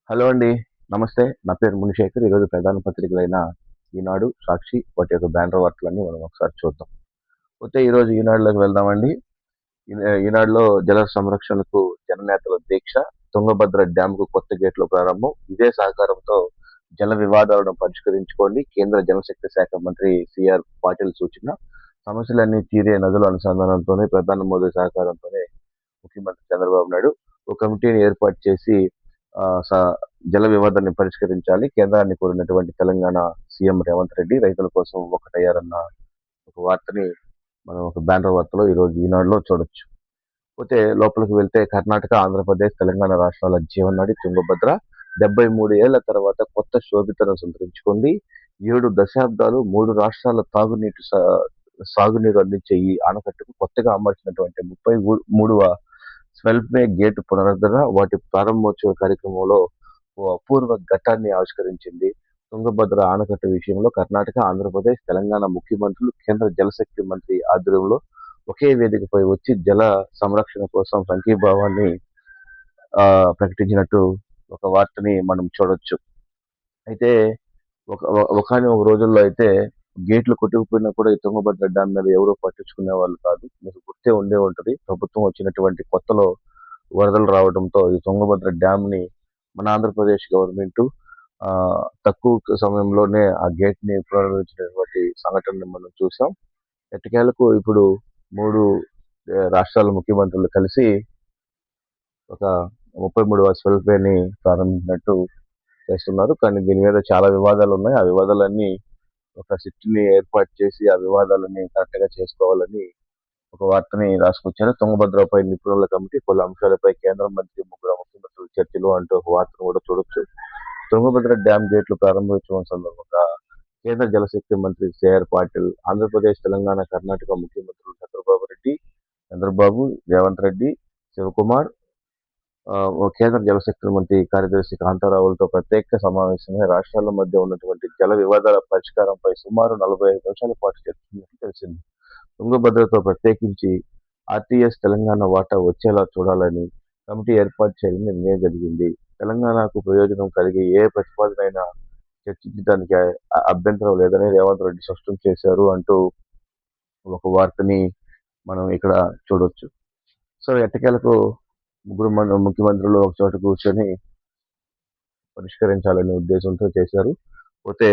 Hello అండి. నమస్తే. నా పేరు మునిశేఖర్. ఈరోజు ప్రధాన పత్రికలైన ఈనాడు, సాక్షి వాటి యొక్క బ్యానర్ వార్తలన్నీ మనం ఒకసారి చూద్దాం. పోతే ఈరోజు ఈనాడులోకి వెళ్దామండి. ఈనాడులో జల సంరక్షణకు జననేతల దీక్ష, తుంగభద్ర డ్యాంకు కొత్త గేట్ల ప్రారంభం, ఇదే సహకారంతో జల వివాదాలను పరిష్కరించుకోండి కేంద్ర జలశక్తి శాఖ మంత్రి సిఆర్ పాటిల్ సూచన. సమస్యలన్నీ తీరే నదుల అనుసంధానంతోనే ప్రధాని మోదీ సహకారంతోనే ముఖ్యమంత్రి చంద్రబాబు నాయుడు ఒక కమిటీని ఏర్పాటు చేసి ఆ, స- జల వివాదాన్ని పరిష్కరించాలి. కేంద్రాన్ని కోరినటువంటి తెలంగాణ సీఎం రేవంత్ రెడ్డి రైతుల కోసం ఒకటయ్యారన్న ఒక వార్తని మనం ఒక బ్యానర్ వార్తలో ఈరోజు ఈనాడులో చూడొచ్చు. పోతే లోపలికి వెళ్తే కర్ణాటక, ఆంధ్రప్రదేశ్, తెలంగాణ రాష్ట్రాల జీవనాడి తుంగభద్ర 73 ఏళ్ల తర్వాత కొత్త శోభితను సంతరించుకుంది. 7 దశాబ్దాలు 3 రాష్ట్రాల సాగునీరు అందించే ఈ ఆనకట్టుకు కొత్తగా అమర్చినటువంటి 33వ స్వెల్పే గేటు పునరుద్ధరణ, వాటి ప్రారంభోత్సవ కార్యక్రమంలో ఓ అపూర్వ ఘట్టాన్ని ఆవిష్కరించింది. తుంగభద్ర ఆనకట్ట విషయంలో కర్ణాటక, ఆంధ్రప్రదేశ్, తెలంగాణ ముఖ్యమంత్రులు కేంద్ర జలశక్తి మంత్రి ఆధ్వర్యంలో ఒకే వేదికపై వచ్చి జల సంరక్షణ కోసం సంఘీభావాన్ని ప్రకటించినట్టు ఒక వార్తని మనం చూడొచ్చు. అయితే ఒక రోజుల్లో అయితే గేట్లు కొట్టుకుపోయినా కూడా ఈ తుంగభద్ర డ్యామ్ మీద ఎవరూ పట్టించుకునే వాళ్ళు కాదు. మీకు గుర్తే ఉండే ఉంటది. ప్రభుత్వం వచ్చినటువంటి కొత్తలో వరదలు రావడంతో ఈ తుంగభద్ర డ్యామ్ ని మన ఆంధ్రప్రదేశ్ గవర్నమెంట్ తక్కువ సమయంలోనే ఆ గేట్ ని పునరుద్ధరించినటువంటి సంఘటనని మనం చూసాం. ఎట్టకేలకు ఇప్పుడు 3 రాష్ట్రాల ముఖ్యమంత్రులు కలిసి ఒక 33వ స్వెల్పేని ప్రారంభించినట్టు చేస్తున్నారు. కానీ దీని మీద చాలా వివాదాలు ఉన్నాయి. ఆ వివాదాలన్నీ ఒక సిట్ని ఏర్పాటు చేసి ఆ వివాదాలని కరెక్ట్ గా చేసుకోవాలని ఒక వార్తని రాసుకొచ్చారు. తుంగభద్రపై నిపుణుల కమిటీ, పలు అంశాలపై కేంద్ర మంత్రి, ముగ్గురు ముఖ్యమంత్రుల చర్చలు అంటూ ఒక వార్తను కూడా చూడొచ్చు. తుంగభద్ర డ్యాం గేట్లు ప్రారంభోత్సవం సందర్భంగా కేంద్ర జలశక్తి మంత్రి సిఆర్ పాటిల్, ఆంధ్రప్రదేశ్, తెలంగాణ, కర్ణాటక ముఖ్యమంత్రులు చంద్రబాబు, రేవంత్ రెడ్డి, శివకుమార్, కేంద్ర జలశక్తి మంత్రి కార్యదర్శి కాంతారావులతో ప్రత్యేక సమావేశమై రాష్ట్రాల మధ్య ఉన్నటువంటి జల వివాదాల పరిష్కారంపై సుమారు 45 నిమిషాల పాటు చర్చించినట్లు తెలిసింది. తుంగభద్రతో ప్రత్యేకించి ఆర్టీఎస్ తెలంగాణ వాటా వచ్చేలా చూడాలని కమిటీ ఏర్పాటు చేయాలని నిర్ణయం జరిగింది. తెలంగాణకు ప్రయోజనం కలిగే ఏ ప్రతిపాదనైనా చర్చించడానికి అభ్యంతరం లేదని రేవంత్ రెడ్డి స్పష్టం చేశారు అంటూ ఒక వార్తని మనం ఇక్కడ చూడొచ్చు. సో ఎట్టకేలకు ముఖ్యమంత్రులు ఒక చోట కూర్చొని పరిష్కరించాలనే ఉద్దేశంతో చేశారు. పోతే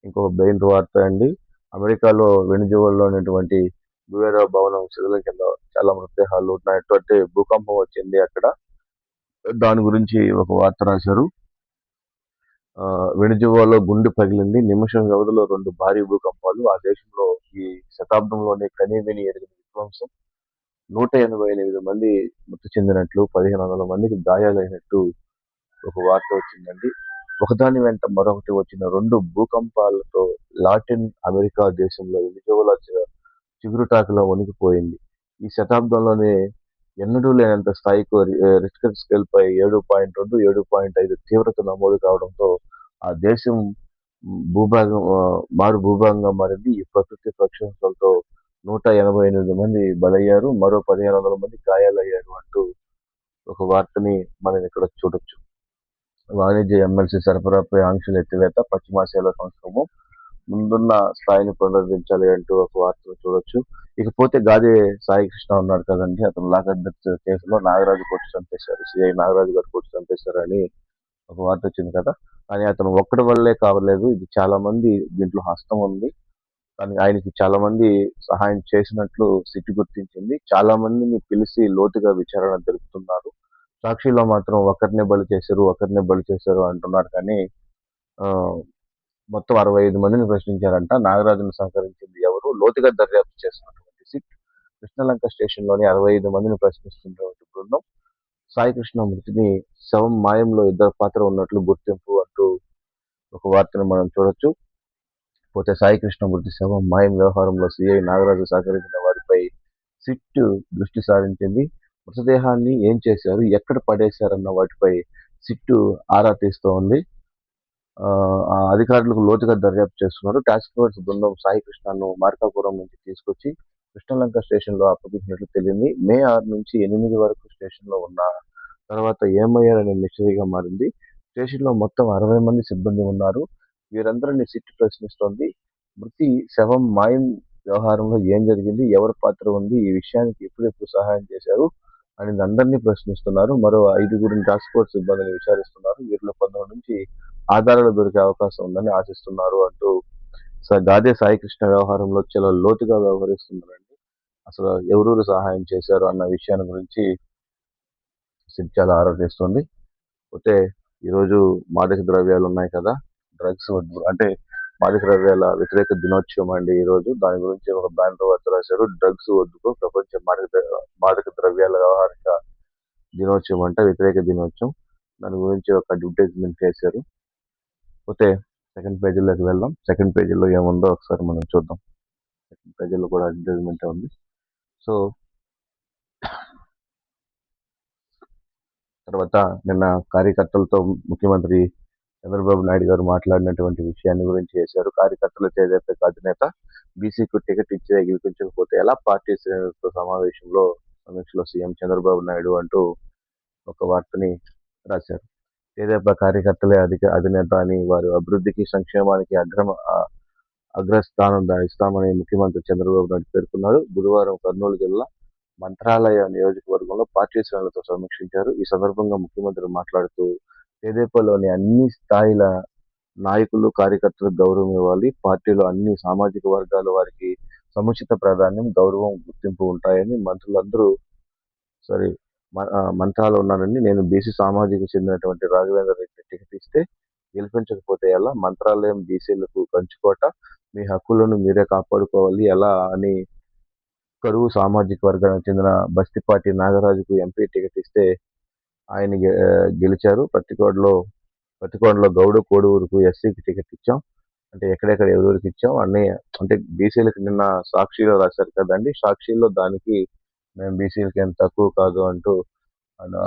ఇంకొక బెయిన్ వార్త అండి. అమెరికాలో వెనుజువల్లో ఉన్నటువంటి గువేరా భవనం శిథిలం కింద చాలా మృతదేహాలు ఉన్నటువంటి భూకంపం వచ్చింది అక్కడ. దాని గురించి ఒక వార్త రాశారు. వెనుజువాలో గుండె పగిలింది, నిమిషం వ్యవధిలో 2 భారీ భూకంపాలు, ఆ దేశంలో ఈ శతాబ్దంలోనే కనీవినీ ఎరుగని విధ్వంసం, 188 మంది మృతి చెందినట్లు, 1500 మందికి గాయాలైనట్టు ఒక వార్త వచ్చిందండి. ఒకదాని వెంట మరొకటి వచ్చిన 2 భూకంపాలతో లాటిన్ అమెరికా దేశంలో వెనుజువలా చిగురుటాకులా వణికిపోయింది. ఈ శతాబ్దంలోనే ఎన్నడూ లేనంత స్థాయికి రిక్టర్ స్కేల్ పై 7.2, 7.5 తీవ్రత నమోదు కావడంతో ఆ దేశం మారు భూభాగంగా మారింది. ఈ ప్రకృతి ప్రక్షోభాలతో 188 మంది బలయ్యారు, మరో 1500 మంది గాయాలయ్యారు అంటూ ఒక వార్తని మనం ఇక్కడ చూడొచ్చు. వాణిజ్య ఎమ్మెల్సీ సరఫరాపై ఆంక్షలు ఎత్తివేత, పశ్చిమాసియాలో సంక్షోభం, ముందున్న స్థాయిని పునరుద్ధరించాలి అంటూ ఒక వార్తను చూడొచ్చు. ఇకపోతే గాదే సాయి కృష్ణ ఉన్నాడు కదండి, అతను లాకర్ కేసులో నాగరాజు కొట్టి చంపేశారు, సిఐ నాగరాజు గారు కొట్టి చంపేశారు అని ఒక వార్త వచ్చింది కదా. కానీ అతను ఒక్కడి వల్లే కావలేదు, ఇది చాలా మంది దీంట్లో హస్తం ఉంది. కానీ ఆయనకి చాలా మంది సహాయం చేసినట్లు సిట్ గుర్తించింది. చాలా మందిని పిలిచి లోతుగా విచారణ జరుపుతున్నారు. సాక్షిలో మాత్రం ఒకరినే బలి చేశారు అంటున్నారు. కానీ ఆ, మొత్తం 65 మందిని ప్రశ్నించారంట. నాగరాజును సహకరించింది ఎవరు, లోతుగా దర్యాప్తు చేస్తున్నటువంటి సిట్ కృష్ణలంక స్టేషన్లోని 65 మందిని ప్రశ్నిస్తున్నటువంటి బృందం సాయి కృష్ణ మృతిని శవం మాయంలో ఇద్దరు పాత్ర ఉన్నట్లు గుర్తింపు అంటూ ఒక వార్తను మనం చూడొచ్చు. పోతే సాయి కృష్ణ మృతి శవం మాయం వ్యవహారంలో సిఐ నాగరాజు సహకరించిన వారిపై సిట్ దృష్టి సారించింది. మృతదేహాన్ని ఏం చేశారు, ఎక్కడ పడేశారన్న వాటిపై సిట్ ఆరా తీస్తోంది. ఆ అధికారులకు లోతుగా దర్యాప్తు చేస్తున్నారు. టాస్క్ ఫోర్స్ బృందం సాయి కృష్ణను మార్కాపురం నుంచి తీసుకొచ్చి కృష్ణలంక స్టేషన్ లో అప్పగించినట్లు తెలియంది. మే 6 నుంచి 8 వరకు స్టేషన్ లో ఉన్న తర్వాత ఏమయ్యారనే మిస్టరీగా మారింది. స్టేషన్‌లో మొత్తం 60 మంది సిబ్బంది ఉన్నారు. వీరందరిని సిట్ ప్రశ్నిస్తోంది. శవం మాయం వ్యవహారంలో ఏం జరిగింది? ఎవరి పాత్ర ఉంది? ఈ విషయానికి ఎప్పుడెప్పుడు సహాయం చేశారు? అని అందరినీ ప్రశ్నిస్తున్నారు. మరో 5గురిని టాస్క్ ఫోర్స్ సిబ్బందిని విచారిస్తున్నారు. వీరిలో కొందరి నుంచి ఆధారాలు దొరికే అవకాశం ఉందని ఆశిస్తున్నారు అంటూ గాదే సాయికృష్ణ వ్యవహారంలో చాలా లోతుగా వ్యవహరిస్తున్నారండి. అసలు ఎవరెవరు సహాయం చేశారు అన్న విషయాన్ని గురించి సిట్ చాలా ఆరా తీస్తుంది. పోతే ఈరోజు మాదక ద్రవ్యాలు ఉన్నాయి కదా! డ్రగ్స్ వద్దు అంటే మాదక ద్రవ్యాల వ్యతిరేక దినోత్సవం అండి ఈరోజు. దాని గురించి ఒక బ్యానర్ వార్త రాశారు. డ్రగ్స్ వద్దుకో ప్రపంచ మాదక ద్రవ్యాల వ్యవహారిక దినోత్సవం అంట, వ్యతిరేక దినోత్సవం. దాని గురించి ఒక అడ్వర్టైజ్మెంట్ చేశారు. పోతే సెకండ్ పేజీలోకి వెళ్దాం. సెకండ్ పేజీలో ఏముందో ఒకసారి మనం చూద్దాం. సెకండ్ పేజీలో కూడా అడ్వర్టైజ్మెంట్ ఉంది. సో తర్వాత నిన్న కార్యకర్తలతో ముఖ్యమంత్రి చంద్రబాబు నాయుడు గారు మాట్లాడినటువంటి విషయాన్ని గురించి చేశారు. కార్యకర్తల చేజెప్పే అధినేత బీసీకు టికెట్ ఇచ్చే గెలిపించకపోతే ఎలా? పార్టీ శ్రేణులతో సమీక్షలో సీఎం చంద్రబాబు నాయుడు అంటూ ఒక వార్తని రాశారు. తెదేపా కార్యకర్తలే అధినేత అని, వారి అభివృద్ధికి సంక్షేమానికి అగ్రస్థానం ఇస్తామని ముఖ్యమంత్రి చంద్రబాబు నాయుడు పేర్కొన్నారు. బుధవారం కర్నూలు జిల్లా మంత్రాలయ నియోజకవర్గంలో పార్టీ శ్రేణులతో సమీక్షించారు. ఈ సందర్భంగా ముఖ్యమంత్రి మాట్లాడుతూ తెదేపాలోని అన్ని స్థాయిల నాయకులు, కార్యకర్తలకు గౌరవం ఇవ్వాలి. పార్టీలో అన్ని సామాజిక వర్గాల వారికి సముచిత ప్రాధాన్యం, గౌరవం, గుర్తింపు ఉంటాయని, మంత్రులందరూ మంత్రాలు ఉన్నానని, నేను బీసీ సామాజిక చెందినటువంటి రాఘవేంద్ర రెడ్డి టికెట్ ఇస్తే గెలిపించకపోతే ఎలా? మంత్రాలయం బీసీలకు కంచుకోట, మీ హక్కులను మీరే కాపాడుకోవాలి ఎలా అని కరువు సామాజిక వర్గానికి చెందిన బస్తిపాటి నాగరాజుకు ఎంపీ టికెట్ ఇస్తే ఆయన గెలిచారు. పత్తికొండలో గౌడ కోడూరుకు ఎస్సీకి టికెట్ ఇచ్చాం. అంటే ఎక్కడెక్కడ ఎవరెవరికి ఇచ్చాం అన్నీ, అంటే బీసీలకు నిన్న సాక్షిలో రాశారు కదండి. సాక్షిలో దానికి మేము బీసీలకి ఏం తక్కువ కాదు అంటూ ఆయన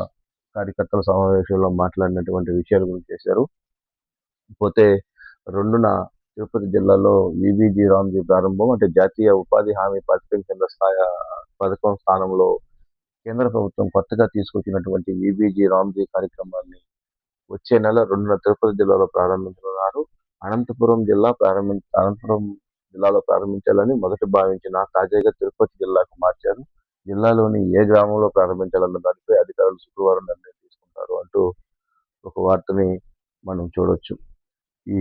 కార్యకర్తల సమావేశంలో మాట్లాడినటువంటి విషయాల గురించి చేశారు. పోతే 2న తిరుపతి జిల్లాలో విబిజి రామ్జీ ప్రారంభం. అంటే జాతీయ ఉపాధి హామీ పథకం కింద పథకం స్థానంలో కేంద్ర ప్రభుత్వం కొత్తగా తీసుకొచ్చినటువంటి విబిజి రామ్జీ కార్యక్రమాన్ని వచ్చే నెల 2న తిరుపతి జిల్లాలో ప్రారంభించనున్నారు. అనంతపురం జిల్లాలో ప్రారంభించాలని మొదట భావించిన తాజాగా తిరుపతి జిల్లాకు మార్చారు. జిల్లాలోని ఏ గ్రామంలో ప్రారంభించాలన్న దానిపై అధికారులు శుక్రవారం నిర్ణయం తీసుకుంటారు అంటూ ఒక వార్తని మనం చూడొచ్చు. ఈ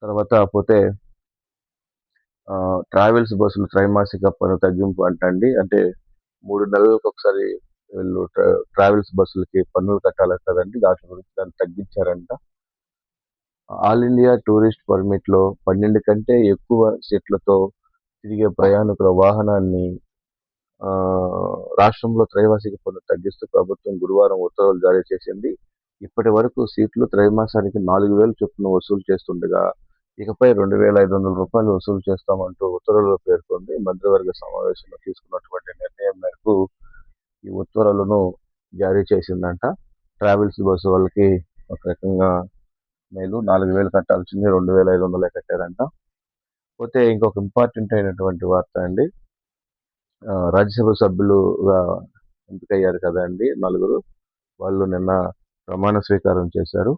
తర్వాత పోతే ట్రావెల్స్ బస్సులు త్రైమాసిక పన్ను తగ్గింపు అంటండి. అంటే 3 నెలలకు ఒకసారి వీళ్ళు ట్రావెల్స్ బస్సులకి పన్నులు కట్టాలి కదండి. దాన్ని తగ్గించారంట. ఆల్ ఇండియా టూరిస్ట్ పర్మిట్ లో 12 కంటే ఎక్కువ సీట్లతో తిరిగే ప్రయాణికుల వాహనాన్ని రాష్ట్రంలో త్రైమాసిక పన్ను తగ్గిస్తూ ప్రభుత్వం గురువారం ఉత్తర్వులు జారీ చేసింది. ఇప్పటి వరకు సీట్లు త్రైమాసానికి 4,000 చొప్పున వసూలు చేస్తుండగా ఇకపై 2,500 రూపాయలు వసూలు చేస్తామంటూ ఉత్తర్వుల్లో పేర్కొంది. మంత్రివర్గ సమావేశంలో తీసుకున్నటువంటి నిర్ణయం మేరకు ఈ ఉత్తర్వులను జారీ చేసిందంట. ట్రావెల్స్ బస్సు వాళ్ళకి ఒక రకంగా మేలు, 4,000 కట్టాల్సింది 2,500 కట్టారంట. పోతే ఇంకొక ఇంపార్టెంట్ అయినటువంటి వార్త అండి. రాజ్యసభ సభ్యులుగా ఎంపికయ్యారు కదండి 4. వాళ్ళు నిన్న ప్రమాణ స్వీకారం చేశారు.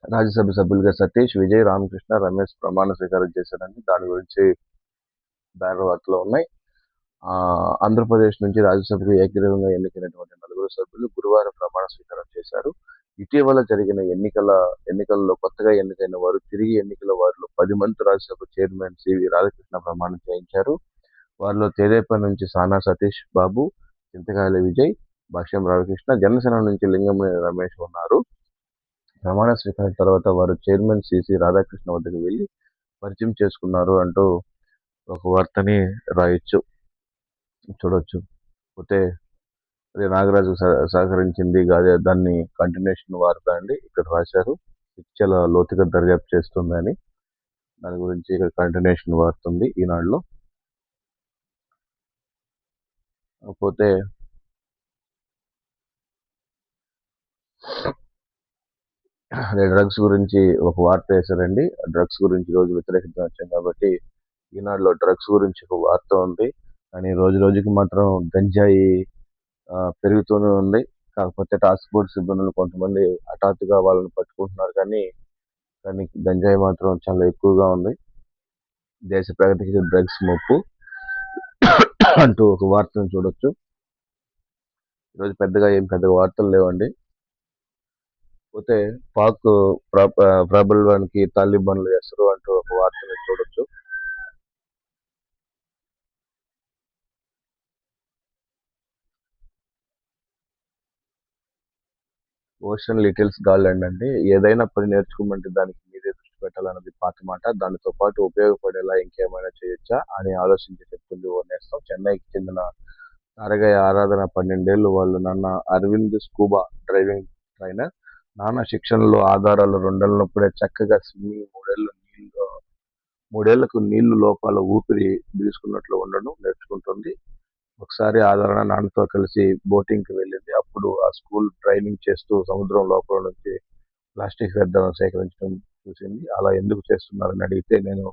రాజ్యసభ సభ్యులుగా సతీష్, విజయ్, రామకృష్ణ, రమేష్ ప్రమాణ స్వీకారం చేశారండి. దాని గురించి బ్యానర్ వార్తలు ఉన్నాయి. ఆంధ్రప్రదేశ్ నుంచి రాజ్యసభకు ఏకగ్రీవంగా ఎన్నికైనటువంటి 4 సభ్యులు గురువారం ప్రమాణ స్వీకారం చేశారు. ఇటీవల జరిగిన ఎన్నికల్లో కొత్తగా ఎన్నికైన వారు, తిరిగి ఎన్నికల వారిలో 10 మంది రాజ్యసభ చైర్మన్ సివి రాధాకృష్ణ ప్రమాణం చేయించారు. వారిలో తెదేపా నుంచి సానా సతీష్ బాబు, చింతకాయల విజయ్, భాష్యం రామకృష్ణ, జనసేన నుంచి లింగంనేని రమేష్ ఉన్నారు. ప్రమాణ స్వీకారం తర్వాత వారు చైర్మన్ సిసి రాధాకృష్ణ వద్దకు వెళ్లి పరిచయం చేసుకున్నారు అంటూ ఒక వార్తని చూడొచ్చు. పోతే అది నాగరాజు సహకరించింది కాదే, దాన్ని కంటిన్యూషన్ వార్త అండి. ఇక్కడ రాశారు చాలా లోతుగా దర్యాప్తు చేస్తుందని. దాని గురించి ఇక్కడ కంటిన్యూషన్ వార్త ఉంది ఈనాడులో. పోతే డ్రగ్స్ గురించి ఒక వార్త వేశారండి. డ్రగ్స్ గురించి రోజు వ్యతిరేకించడం కాబట్టి ఈనాడులో డ్రగ్స్ గురించి ఒక వార్త ఉంది. కానీ రోజు రోజుకి మాత్రం గంజాయి పెరుగుతూనే ఉంది. కాకపోతే టాస్క్ ఫోర్స్ సిబ్బందులు కొంతమంది హఠాత్తుగా వాళ్ళని పట్టుకుంటున్నారు కానీ, కానీ గంజాయి మాత్రం చాలా ఎక్కువగా ఉంది. దేశ ప్రగతికి డ్రగ్స్ ముప్పు అంటూ ఒక వార్తను చూడొచ్చు. ఈరోజు పెద్దగా వార్తలు లేవండి. పోతే పాక్ ప్రాబల్యానికి తాలిబాన్లు ఎసరు అంటూ ఒక వార్తను చూడొచ్చు. ఓషన్ లిటిల్స్ గార్లెండ్ అండి. ఏదైనా పని నేర్చుకోమంటే దానికి మీరే దృష్టి పెట్టాలన్నది పాత మాట. దానితో పాటు ఉపయోగపడేలా ఇంకేమైనా చేయొచ్చా అని ఆలోచించి చెప్తుంది ఓ నేస్తం. చెన్నైకి చెందిన తారగయ్య ఆరాధన 12 ఏళ్లు వాళ్ళ నాన్న అరవింద్ స్కూబా డ్రైవింగ్ ట్రైనర్. నాన్న శిక్షణలో ఆధారాలు 2 ఏళ్లప్పుడే చక్కగా స్విమ్మింగ్, మూడేళ్లకు నీళ్లు లోపల ఊపిరి పీల్చుకున్నట్లు ఉండడం నేర్చుకుంటుంది. ఒకసారి ఆదరణ నాన్నతో కలిసి బోటింగ్కి వెళ్ళింది. అప్పుడు ఆ స్కూల్ ట్రైనింగ్ చేస్తూ సముద్రం లోపల నుంచి ప్లాస్టిక్ వ్యర్థాలను సేకరించడం చూసింది. అలా ఎందుకు చేస్తున్నారని అడిగితే, నేను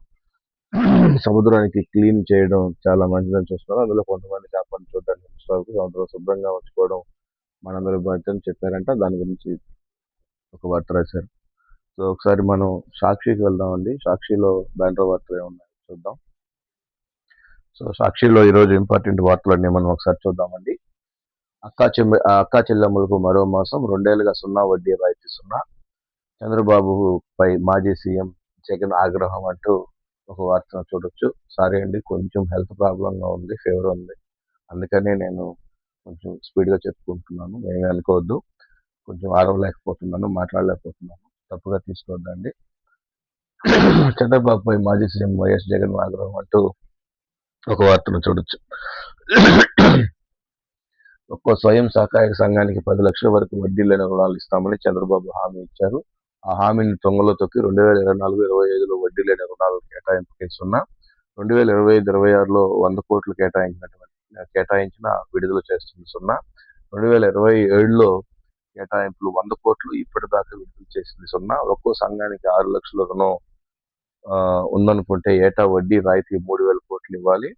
సముద్రానికి క్లీన్ చేయడం చాలా మంచిదని చూస్తున్నాను. అందులో కొంతమంది చేపలను చూడడానికి సముద్రం శుభ్రంగా ఉంచుకోవడం మనందరి బాధ్యత అని చెప్పారంట. దాని గురించి ఒక వార్త రాశారు. సో ఒకసారి మనం సాక్షికి వెళ్దామండి. సాక్షిలో బ్యానర్ వార్తలు ఏమున్నాయి చూద్దాం. సో సాక్షిలో ఈరోజు ఇంపార్టెంట్ వార్తలన్నీ మనం ఒకసారి చూద్దామండి. అక్కా చెల్లెమ్మలకు మరో మాసం, 2 ఏళ్లుగా సున్నా వడ్డీ రాయితీ సున్నా. చంద్రబాబుపై మాజీ సీఎం జగన్ ఆగ్రహం అంటూ ఒక వార్తను చూడొచ్చు. సారీ అండి, కొంచెం హెల్త్ ప్రాబ్లంగా ఉంది, ఫీవర్ ఉంది, అందుకనే నేను కొంచెం స్పీడ్గా చెప్పుకుంటున్నాను. ఏమీ అనుకోవద్దు. కొంచెం ఆడవలేకపోతున్నాను, మాట్లాడలేకపోతున్నాను, తప్పుగా తీసుకోవద్దండి. చంద్రబాబుపై మాజీ సీఎం వైఎస్ జగన్ ఆగ్రహం అంటూ ఒక వార్తను చూడొచ్చు. ఒక్కో స్వయం సహాయక సంఘానికి 10 లక్షల వరకు వడ్డీ లేని రుణాలు ఇస్తామని చంద్రబాబు హామీ ఇచ్చారు. ఆ హామీని తొంగలో తొక్కి 2024-25లో వడ్డీ లేని రుణాలు కేటాయింపుకి సున్నా, 2025-26లో 100 కోట్లు కేటాయించిన విడుదల చేస్తుంది సున్నా, 2027లో కేటాయింపులు 100 కోట్లు, ఇప్పటిదాకా విడుదల చేసింది సున్నా. ఒక్కో సంఘానికి 6 లక్షల రుణం ఉందనుకుంటే ఏటా వడ్డీ రాయితీ 3,000 కోట్లు ఇవ్వాలి.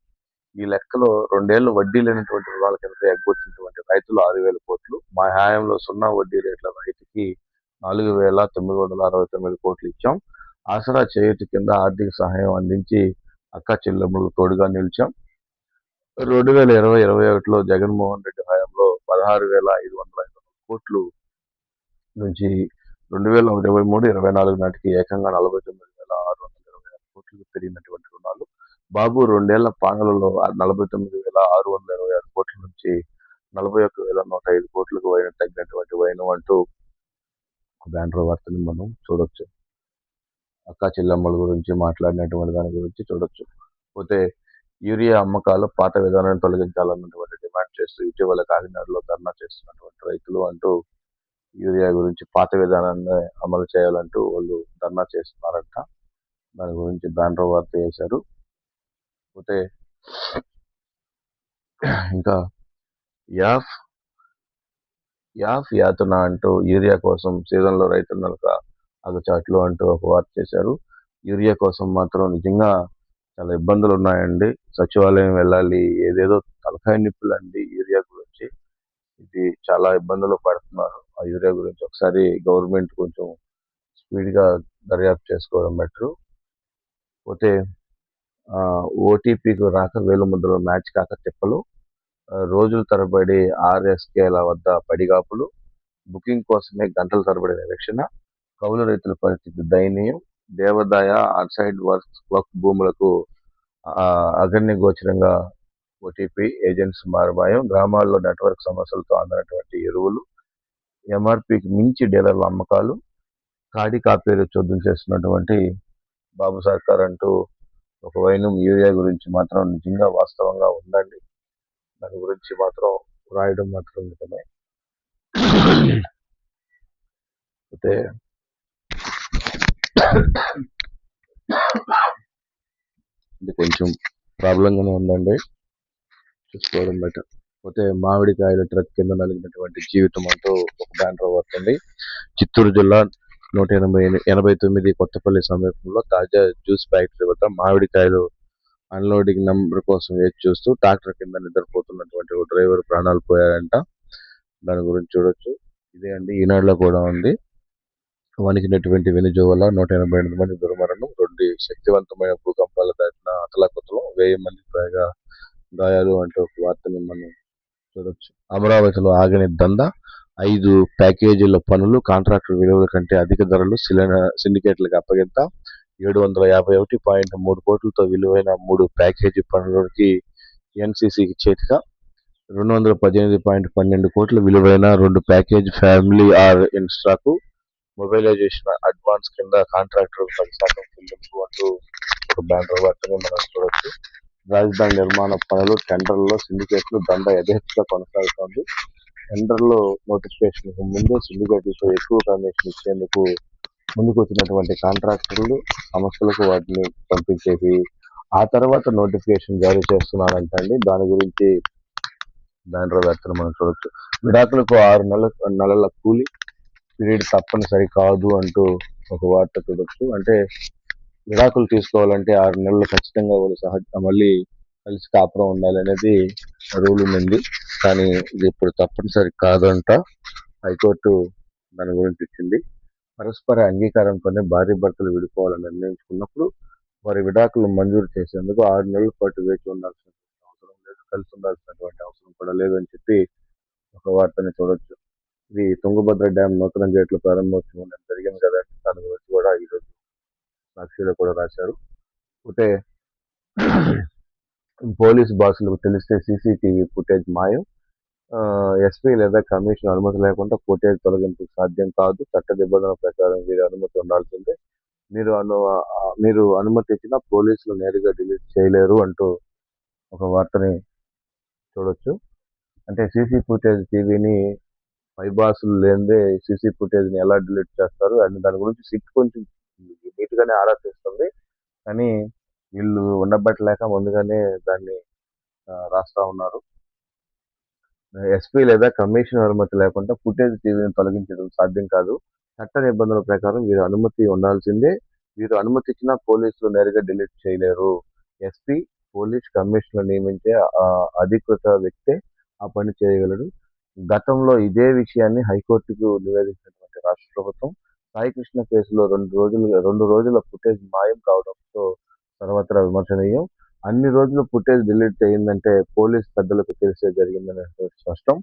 ఈ లెక్కలో 2 ఏళ్లు వడ్డీ లేనటువంటి రుణాల కింద ఎగ్గొట్టినటువంటి రైతులు 6,000 కోట్లు. మా హయాంలో సున్నా వడ్డీ రేట్ల రైతుకి 4,969 కోట్లు ఇచ్చాం. ఆసరా చేయూత కింద ఆర్థిక సహాయం అందించి అక్క చెల్లెమ్మలకు తోడుగా నిలిచాం. 2020-21లో జగన్మోహన్ రెడ్డి హయాంలో 16,505 కోట్లు నుంచి 2023-24 నాటికి ఏకంగా 49,626 కోట్లకు పెరిగినటువంటి రుణాలు. బాబు 2 ఏళ్ల పాలనలో 49,626 కోట్ల నుంచి 41,105 కోట్లకు తగ్గినటువంటి వైనం అంటూ బ్యానర్ వార్తని మనం చూడొచ్చు. అక్కా చెల్లెమ్మల గురించి మాట్లాడినటువంటి దాని గురించి చూడొచ్చు. పోతే యూరియా అమ్మకాలు పాత విధానాన్ని తొలగించాలన్నటువంటి డిమాండ్ చేస్తూ ఇటీవల కాకినాడలో ధర్నా చేస్తున్నటువంటి రైతులు అంటూ యూరియా గురించి పాత విధానాన్ని అమలు చేయాలంటూ వాళ్ళు ధర్నా చేస్తున్నారంట. దాని గురించి బ్యానర్ వార్త వేశారు. పోతే ఇంకా యాతన అంటూ యూరియా కోసం సీజన్లో రైతన్నలకు అగచాట్లు అంటూ ఒక వార్త చేశారు. యూరియా కోసం మాత్రం నిజంగా చాలా ఇబ్బందులు ఉన్నాయండి. సచివాలయం వెళ్ళాలి, ఏదేదో తలకాయ నిప్పులు అండి యూరియా గురించి. ఇది చాలా ఇబ్బందులు పడుతున్నారు. ఆ యూరియా గురించి ఒకసారి గవర్నమెంట్ కొంచెం స్పీడ్గా దర్యాప్తు చేసుకోవడం బెటర్. పోతే ఓటీపీకి రాక వేలుముద్రలో మ్యాచ్ కాక తిప్పలు, రోజుల తరబడి ఆర్ఎస్కేల వద్ద పడిగాపులు, బుకింగ్ కోసమే గంటల తరబడి నిరీక్షణ, కౌలు రైతుల పరిస్థితి దయనీయం, దేవాదాయ ఆన్సైడ్ వర్క్ భూములకు అగణ్య గోచరంగా ఓటీపీ ఏజెంట్స్ మారబాయం, గ్రామాల్లో నెట్వర్క్ సమస్యలతో అందనటువంటి ఎరువులు, ఎంఆర్పీకి మించి డీలర్ల అమ్మకాలు, కాడి కాపీలు చోద్యం చేస్తున్నటువంటి బాబు సర్కార్ అంటూ ఒక వైనం యూరియా గురించి మాత్రం నిజంగా వాస్తవంగా ఉందండి. దాని గురించి మాత్రం రాయడం మాత్రం నిజమే. అయితే ఇది కొంచెం ప్రాబ్లంగానే ఉందండి, చూసుకోవడం బెటర్. పోతే మామిడికాయల ట్రక్ కింద నలిగినటువంటి జీవితం అంటూ ఒక బ్యానర్ వస్తుంది. చిత్తూరు జిల్లా 189 కొత్తపల్లి సమీపంలో తాజా జ్యూస్ ఫ్యాక్టరీ వద్ద మామిడికాయలు అన్లోడింగ్ నెంబర్ కోసం వేచి చూస్తూ ట్రాక్టర్ కింద నిద్రపోతున్నటువంటి ఒక డ్రైవర్ ప్రాణాలు పోయారంట. దాని గురించి చూడొచ్చు. ఇదే అండి ఈనాడులో కూడా ఉంది. వణికినటువంటి వెనుజువలా 188 మంది దుర్మరణం, 2 శక్తివంతమైన భూకంపాలు దాటిన అతలాకుతలం, 1000 మందికి పైగా గాయాలు అంటూ ఒక వార్తని మనం చూడొచ్చు. అమరావతిలో ఆగని దందా, 5 ప్యాకేజీల పనులు కాంట్రాక్టర్ విలువల కంటే అధిక ధరలు సిండికేట్లకు అప్పగింత, 751.3 కోట్లతో విలువైన 3 ప్యాకేజీ పనులకి ఎన్సీసీకి చేతిక, 218.12 కోట్ల విలువైన 2 ప్యాకేజీ ఫ్యామిలీ ఆర్ ఇన్స్ట్రాకు మొబైలైజేషన్ అడ్వాన్స్ కింద కాంట్రాక్టర్ 10% చెల్లింపు అంటూ ఒక బ్యానర్ వార్తని మనం చూడొచ్చు. రాజధాని నిర్మాణ పనులు టెండర్లలో సిండికేట్లు దందా యథేచ్ఛగా కొనసాగుతోంది. టెండర్లో నోటిఫికేషన్ ముందే సిండికేట్లతో ఎక్కువ కమిషన్ ఇచ్చేందుకు ముందుకు వచ్చినటువంటి కాంట్రాక్టర్లు సంస్థలకు వాటిని పంపించేసి ఆ తర్వాత నోటిఫికేషన్ జారీ చేస్తున్నారంటండి. దాని గురించి బ్యానర్ వార్తను మనం చూడొచ్చు. విడాకులకు 6 నెలల కూలి పీరియడ్ తప్పనిసరి కాదు అంటూ ఒక వార్త చూడొచ్చు. అంటే విడాకులు తీసుకోవాలంటే 6 నెలలు ఖచ్చితంగా వాళ్ళు మళ్ళీ కలిసి కాపురం ఉండాలనేది రూల్ ఉంది. కానీ ఇది ఇప్పుడు తప్పనిసరి కాదంట. హైకోర్టు దాని గురించి ఇచ్చింది. పరస్పర అంగీకారంతోనే భార్య భర్తలు విడిపోవాలని నిర్ణయించుకున్నప్పుడు వారి విడాకులు మంజూరు చేసేందుకు 6 నెలల పాటు వేచి ఉండాల్సిన అవసరం లేదు, కలిసి ఉండాల్సినటువంటి అవసరం కూడా లేదని చెప్పి ఒక వార్తని చూడొచ్చు. ఇది తుంగభద్ర డ్యామ్ నూతన గేట్ల ప్రారంభోత్సవం జరిగింది కదా, దాని గురించి కూడా ఈరోజు సాక్షిలో కూడా రాశారు. అయితే పోలీస్ బాసులకు తెలిస్తే సీసీటీవీ ఫుటేజ్ మాయం, ఎస్పీ లేదా కమిషన్ అనుమతి లేకుండా ఫుటేజ్ తొలగింపు సాధ్యం కాదు, చట్ట నిబంధనల ప్రకారం వీరి అనుమతి ఉండాల్సిందే, మీరు అనుమతి ఇచ్చినా పోలీసులు నేరుగా డిలీట్ చేయలేరు అంటూ ఒక వార్తని చూడొచ్చు. అంటే సీసీ ఫుటేజ్ టీవీని బాసులు లేనిదే సీసీ ఫుటేజ్ని ఎలా డిలీట్ చేస్తారు అని దాని గురించి సిట్ కొంచెం నీట్గానే ఆరా తీస్తుంది. కానీ వీళ్ళు ఉండబట్టలేక ముందుగానే దాన్ని రాస్తా ఉన్నారు. ఎస్పీ లేదా కమిషన్ అనుమతి లేకుండా ఫుటేజ్ టీవీని తొలగించడం సాధ్యం కాదు, చట్ట నిబంధనల ప్రకారం వీరు అనుమతి ఉండాల్సిందే, వీరు అనుమతి ఇచ్చినా పోలీసులు నేరుగా డిలీట్ చేయలేరు, ఎస్పీ పోలీస్ కమిషనర్ నియమించే అధికృత వ్యక్తే ఆ పని చేయగలడు. గతంలో ఇదే విషయాన్ని హైకోర్టుకు నివేదించినటువంటి రాష్ట్ర ప్రభుత్వం సాయికృష్ణ కేసులో 2 రోజుల ఫుటేజ్ మాయం కావడంతో సర్వత్రా విమర్శనీయం. అన్ని రోజులు ఫుటేజ్ డిలీట్ అయిందంటే పోలీస్ పెద్దలకు తెలిసే జరిగిందనే స్పష్టం.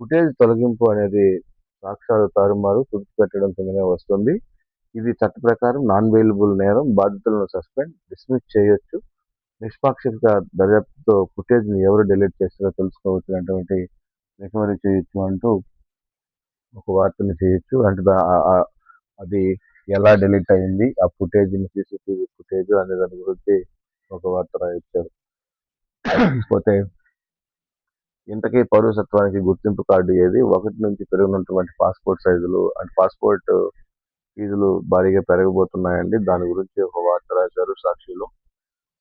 ఫుటేజ్ తొలగింపు అనేది సాక్ష్యాలు తారుమారు తుడిచిపెట్టడం కిందనే వస్తుంది. ఇది చట్ట ప్రకారం నాన్ బెయిలబుల్ నేరం, బాధితులను సస్పెండ్, డిస్మిస్ చేయొచ్చు, నిష్పాక్షిక దర్యాప్తుతో ఫుటేజ్ని ఎవరు డిలీట్ చేస్తారో తెలుసుకోవచ్చు అటువంటి రికవరీ చేయొచ్చు అంటూ ఒక వార్తని చేయొచ్చు. అంటే అది ఎలా డిలీట్ అయింది, ఆ ఫుటేజ్ని సీసీటీవీ ఫుటేజ్ అనే దాని గురించి ఒక వార్త రాయించారు. పోతే ఇంతకీ పౌరసత్వానికి గుర్తింపు కార్డు ఏది, 1 నుంచి పెరుగుతున్నటువంటి పాస్పోర్ట్ సైజులు అంటే పాస్పోర్ట్ ఫీజులు భారీగా పెరగబోతున్నాయండి. దాని గురించి ఒక వార్త రాశారు సాక్షిలో.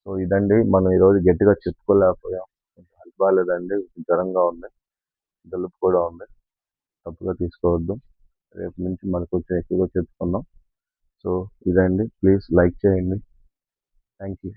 సో ఇదండి, మనం ఈరోజు గట్టిగా చెప్పుకోలేకపోయాం, కొంచెం హెల్త్ బాగాలేదండి, జ్వరంగా ఉంది, జలుబు కూడా ఉంది, తప్పుగా తీసుకోవద్దు. రేపు నుంచి మనకు కొంచెం ఎక్కువగా చెప్పుకుందాం. సో ఇదండి, ప్లీజ్ లైక్ చేయండి. Thank you.